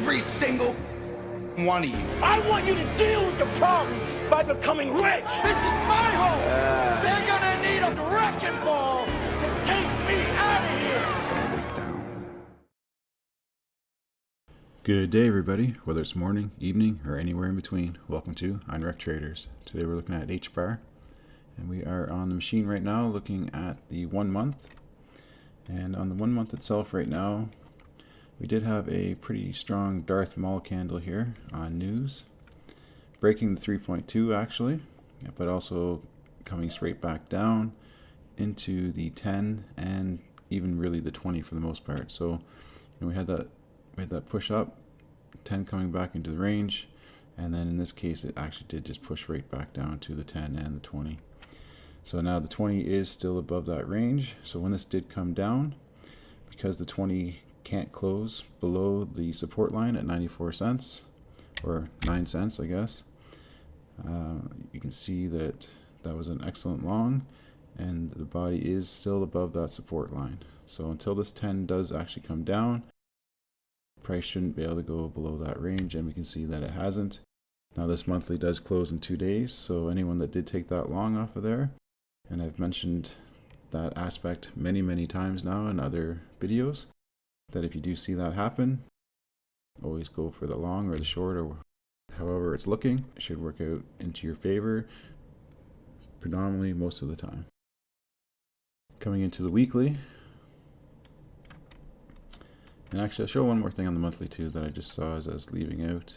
every single one of you. I want you to deal with your problems by becoming rich. This is my home. They're gonna need a wrecking ball to take me out of here. Good day, everybody, whether it's morning, evening, or anywhere in between. Welcome to unRekt Traders. Today we're looking at HBAR, and we are on the machine right now looking at the 1 month. And on the 1 month itself right now, we did have a pretty strong Darth Maul candle here on news, breaking the 3.2 actually, but also coming straight back down into the 10 and even really the 20 for the most part. So we had that push up, 10 coming back into the range, and then in this case it actually did just push right back down to the 10 and the 20. So now the 20 is still above that range. So when this did come down, because the 20 can't close below the support line at 94 cents, or 9 cents I guess, you can see that that was an excellent long, and the body is still above that support line. So until this 10 does actually come down, price shouldn't be able to go below that range, and we can see that it hasn't. Now this monthly does close in 2 days, so anyone that did take that long off of there, and I've mentioned that aspect many times now in other videos, that if you do see that happen, always go for the long or the short, or however it's looking. It should work out into your favor predominantly most of the time. Coming into the weekly, and actually I'll show one more thing on the monthly too that I just saw as I was leaving out.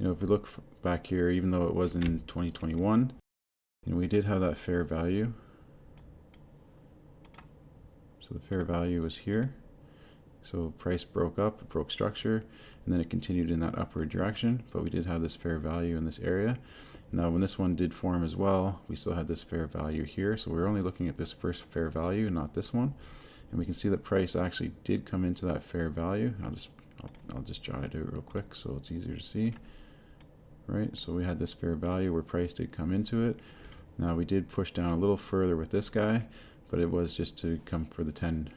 If we look back here, even though it was in 2021, we did have that fair value. So the fair value was here. So price broke up, it broke structure, and then it continued in that upward direction, but we did have this fair value in this area. Now when this one did form as well, we still had this fair value here, so we're only looking at this first fair value, not this one. And we can see that price actually did come into that fair value. I'll just jot it out real quick so it's easier to see. Right, so we had this fair value where price did come into it. Now we did push down a little further with this guy, but it was just to come for the 10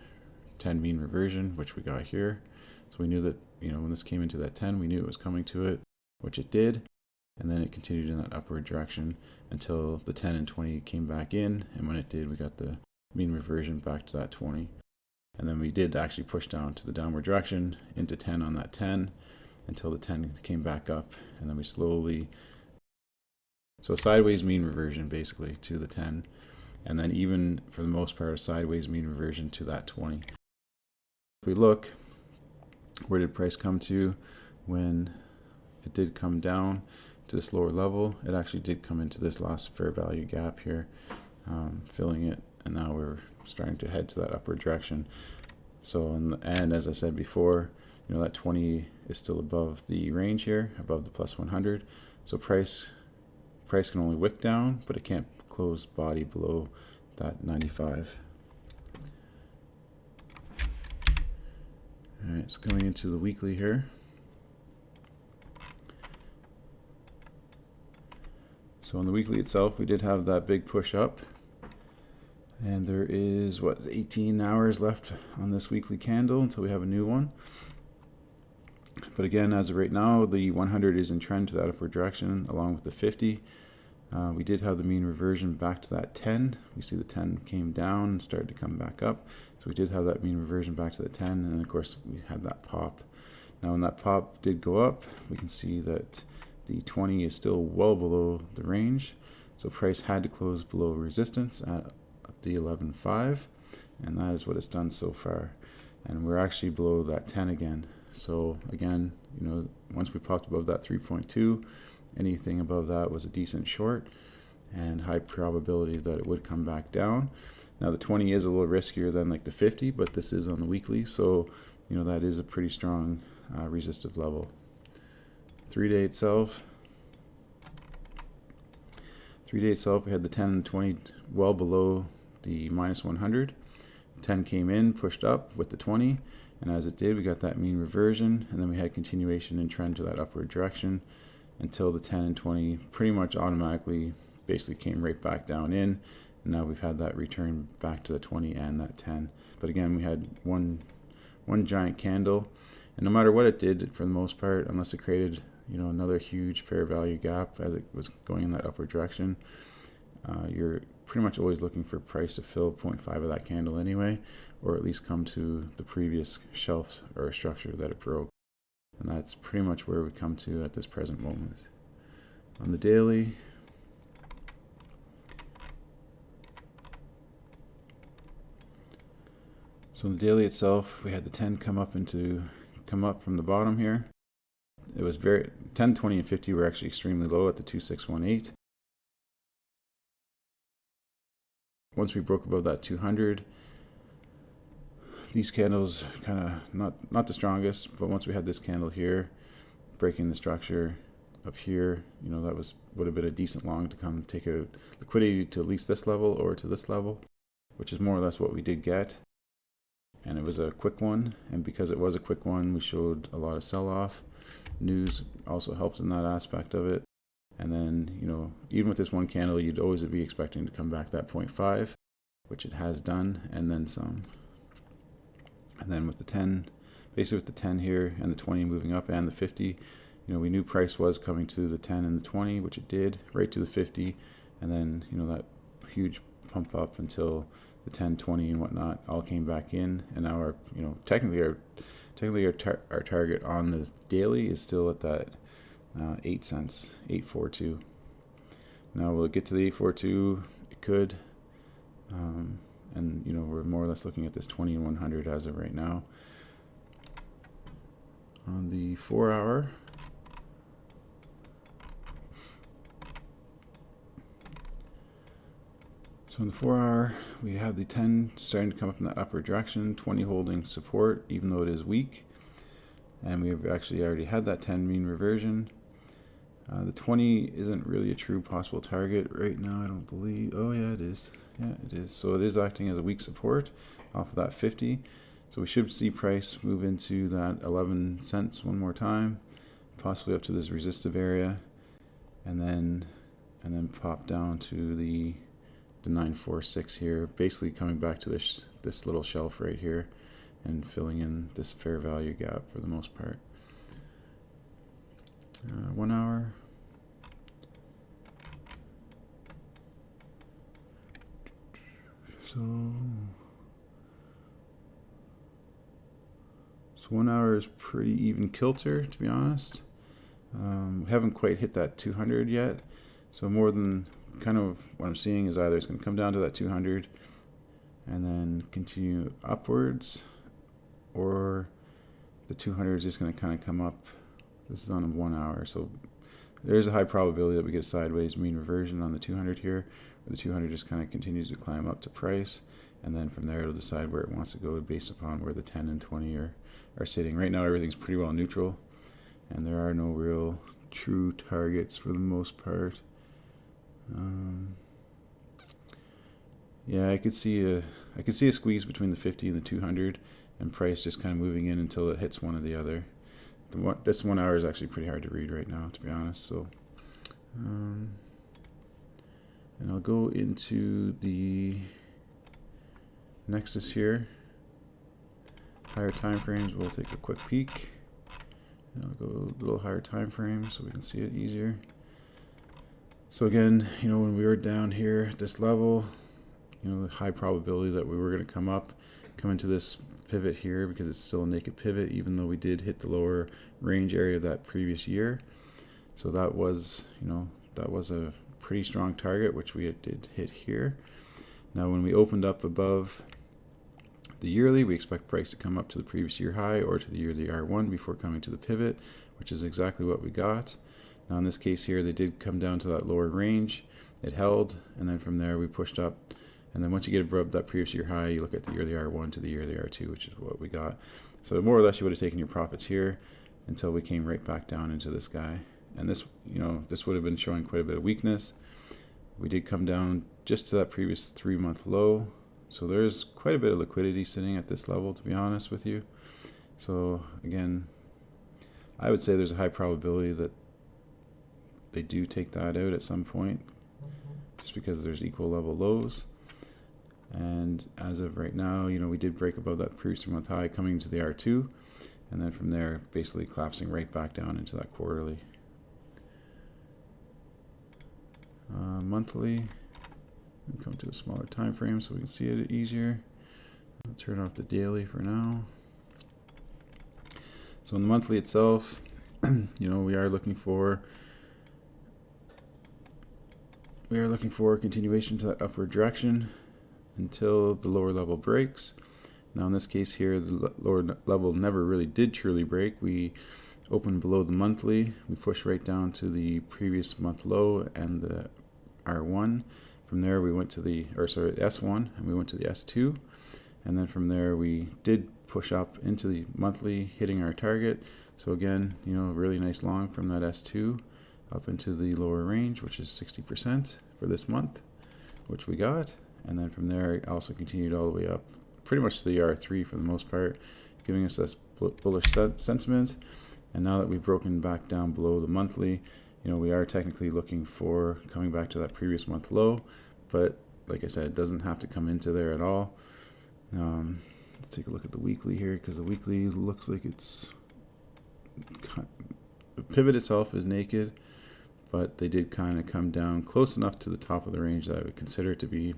mean reversion, which we got here. So we knew that, when this came into that 10, we knew it was coming to it, which it did. And then it continued in that upward direction until the 10 and 20 came back in. And when it did, we got the mean reversion back to that 20. And then we did actually push down to the downward direction into 10 on that 10 until the 10 came back up. And then we slowly, so sideways mean reversion basically to the 10. And then even for the most part, a sideways mean reversion to that 20. If we look, where did price come to when it did come down to this lower level? It actually did come into this last fair value gap here, filling it, and now we're starting to head to that upward direction. So and as I said before, that 20 is still above the range here, above the plus 100. So price can only wick down, but it can't close body below that 95. All right, so coming into the weekly here. So on the weekly itself, we did have that big push up, and there is 18 hours left on this weekly candle until we have a new one. But again, as of right now, the 100 is in trend to that upward direction along with the 50. We did have the mean reversion back to that 10. We see the 10 came down and started to come back up. So we did have that mean reversion back to the 10, and of course we had that pop. Now when that pop did go up, we can see that the 20 is still well below the range. So price had to close below resistance at the 11.5, and that is what it's done so far. And we're actually below that 10 again. So again, once we popped above that 3.2, anything above that was a decent short and high probability that it would come back down. Now the 20 is a little riskier than like the 50, but this is on the weekly, so that is a pretty strong resistive level. 3-day itself. 3-day itself, we had the 10 and 20 well below the minus 100. 10 came in, pushed up with the 20, and as it did, we got that mean reversion, and then we had continuation in trend to that upward direction until the 10 and 20 pretty much automatically basically came right back down in. And now we've had that return back to the 20 and that 10. But again, we had one one giant candle, and no matter what it did for the most part, unless it created, you know, another huge fair value gap as it was going in that upward direction, you're pretty much always looking for price to fill 0.5 of that candle anyway, or at least come to the previous shelf or structure that it broke. And that's pretty much where we come to at this present moment. On the daily, so on the daily itself, we had the 10 come up from the bottom here. It was 10, 20, and 50 were actually extremely low at the 2618. Once we broke above that 200, these candles kind of not the strongest, but once we had this candle here breaking the structure of here, you know, that would have been a decent long to come take out liquidity to at least this level or to this level, which is more or less what we did get. And it was a quick one, and because it was a quick one, we showed a lot of sell-off. News also helped in that aspect of it. And then, you know, even with this one candle, you'd always be expecting to come back that 0.5, which it has done, and then some. And then with the 10, basically with the 10 here and the 20 moving up and the 50, you know, we knew price was coming to the 10 and the 20, which it did, right to the 50, and then, you know, that huge pump up until the 10, 20, and whatnot all came back in, and now our, you know, technically our target on the daily is still at that 8 cents, 842. Now will it get to the 842? It could, and you know, we're more or less looking at this 20 and 100 as of right now. On the 4 hour, so in the 4 hour, we have the 10 starting to come up in that upward direction, 20 holding support, even though it is weak. And we've actually already had that 10 mean reversion. The 20 isn't really a true possible target right now, I don't believe. Oh yeah, it is. Yeah, it is. So it is acting as a weak support off of that 50. So we should see price move into that 11 cents one more time, possibly up to this resistive area, and then pop down to the 946 here, basically coming back to this little shelf right here and filling in this fair value gap for the most part. 1 hour. So 1 hour is pretty even kilter, to be honest. We haven't quite hit that 200 yet, so more than kind of what I'm seeing is either it's going to come down to that 200 and then continue upwards, or the 200 is just going to kind of come up. This is on a 1 hour, so there's a high probability that we get a sideways mean reversion on the 200 here, where the 200 just kind of continues to climb up to price, and then from there it'll decide where it wants to go based upon where the 10 and 20 are sitting. Right now everything's pretty well neutral, and there are no real true targets for the most part. Yeah, I could see a squeeze between the 50 and the 200, and price just kind of moving in until it hits one or the other. This 1 hour is actually pretty hard to read right now, to be honest. So, and I'll go into the Nexus here. Higher time frames, we'll take a quick peek. And I'll go a little higher time frame so we can see it easier. So again, you know, when we were down here at this level, you know, the high probability that we were going to come into this pivot here, because it's still a naked pivot, even though we did hit the lower range area of that previous year. So that was, you know, that was a pretty strong target, which we did hit here. Now when we opened up above the yearly, we expect price to come up to the previous year high or to the yearly R1 before coming to the pivot, which is exactly what we got. Now in this case here, they did come down to that lower range. It held, and then from there we pushed up. And then once you get above that previous year high, you look at the yearly R1 to the yearly R2, which is what we got. So more or less you would have taken your profits here until we came right back down into this guy. And this, you know, this would have been showing quite a bit of weakness. We did come down just to that previous 3-month low. So there's quite a bit of liquidity sitting at this level, to be honest with you. So again, I would say there's a high probability that they do take that out at some point, just because there's equal level lows. And as of right now, you know, we did break above that previous month high coming to the R2, and then from there basically collapsing right back down into that quarterly. Monthly, we'll come to a smaller time frame so we can see it easier. I'll turn off the daily for now. So in the monthly itself, you know, we are looking for continuation to that upward direction until the lower level breaks. Now in this case here, the lower level never really did truly break. We opened below the monthly, we pushed right down to the previous month low and the R1. From there we went to the S1, and we went to the S2, and then from there we did push up into the monthly, hitting our target. So again, you know, really nice long from that S2 up into the lower range, which is 60% for this month, which we got. And then from there it also continued all the way up pretty much to the R3 for the most part, giving us this bullish sentiment. And now that we've broken back down below the monthly, you know, we are technically looking for coming back to that previous month low, but like I said, it doesn't have to come into there at all. Let's take a look at the weekly here, because the weekly looks like it's the pivot itself is naked, but they did kind of come down close enough to the top of the range that I would consider it to be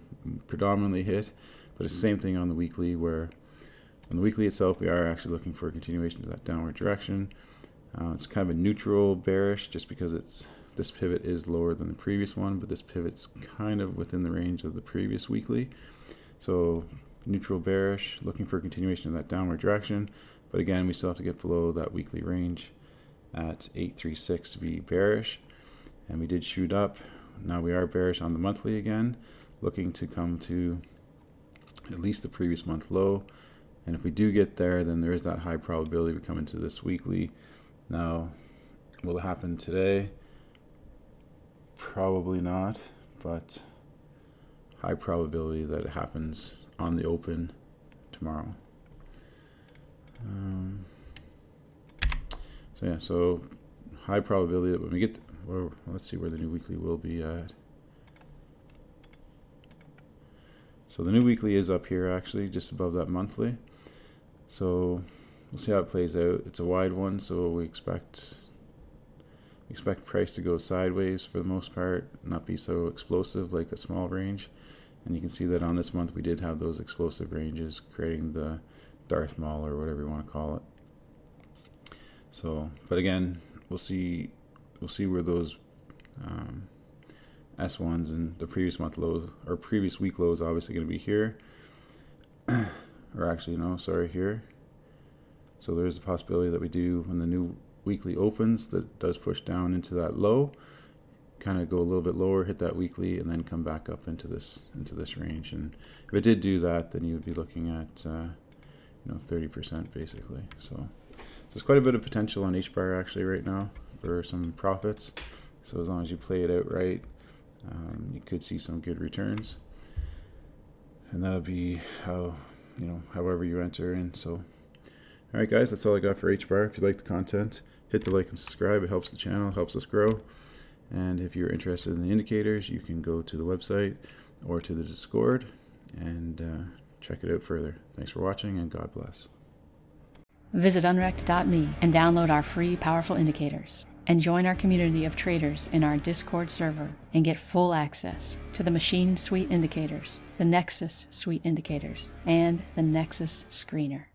predominantly hit. But it's the same thing on the weekly, where on the weekly itself we are actually looking for a continuation to that downward direction. It's kind of a neutral bearish, just because this pivot is lower than the previous one, but this pivot's kind of within the range of the previous weekly. So neutral bearish, looking for a continuation of that downward direction. But again, we still have to get below that weekly range at 836 to be bearish. And we did shoot up. Now we are bearish on the monthly again, looking to come to at least the previous month low. And if we do get there, then there is that high probability we come into this weekly. Now, will it happen today? Probably not, but high probability that it happens on the open tomorrow. So yeah, so high probability that when we get, well, let's see where the new weekly will be at. So the new weekly is up here actually, just above that monthly. So we'll see how it plays out. It's a wide one, so we expect price to go sideways for the most part, not be so explosive like a small range. And you can see that on this month we did have those explosive ranges, creating the Darth Maul or whatever you want to call it. So, but again, we'll see where those S1s and the previous month lows or previous week lows obviously going to be here. Or actually, no, sorry, here. So there's a possibility that we do, when the new weekly opens, that does push down into that low, kind of go a little bit lower, hit that weekly, and then come back up into this range. And if it did do that, then you would be looking at 30% basically. So there's quite a bit of potential on HBAR actually right now for some profits. So as long as you play it out right, you could see some good returns. And that'll be how, however you enter in. So, all right, guys, that's all I got for HBAR. If you like the content, hit the like and subscribe. It helps the channel, helps us grow. And if you're interested in the indicators, you can go to the website or to the Discord and check it out further. Thanks for watching, and God bless. Visit unRekt.me and download our free powerful indicators. And join our community of traders in our Discord server and get full access to the Machine Suite Indicators, the Nexus Suite Indicators, and the Nexus Screener.